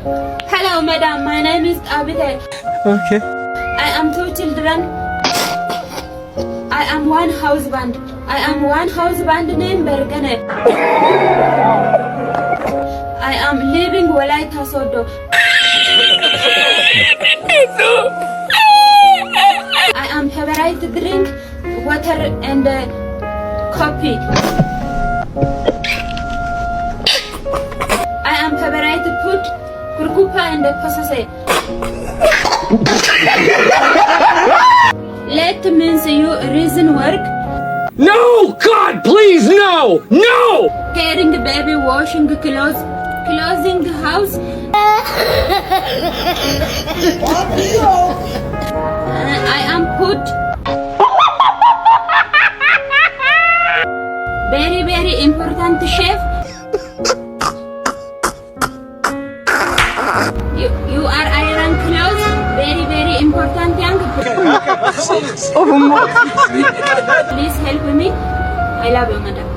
Hello, madam. My name is Abide. Okay. I am 2 children. I am one husband. I am one husband named Bergane. I am living Walaita Sodo. I am favorite drink water and coffee. I am favorite food kurkupa and posase. Let means you reason work. No! God, please, no! No! Caring baby, washing clothes, closing the house. I am put very, very important chef. You are iron clothes, very, very important young. Please help me. I love you, madam.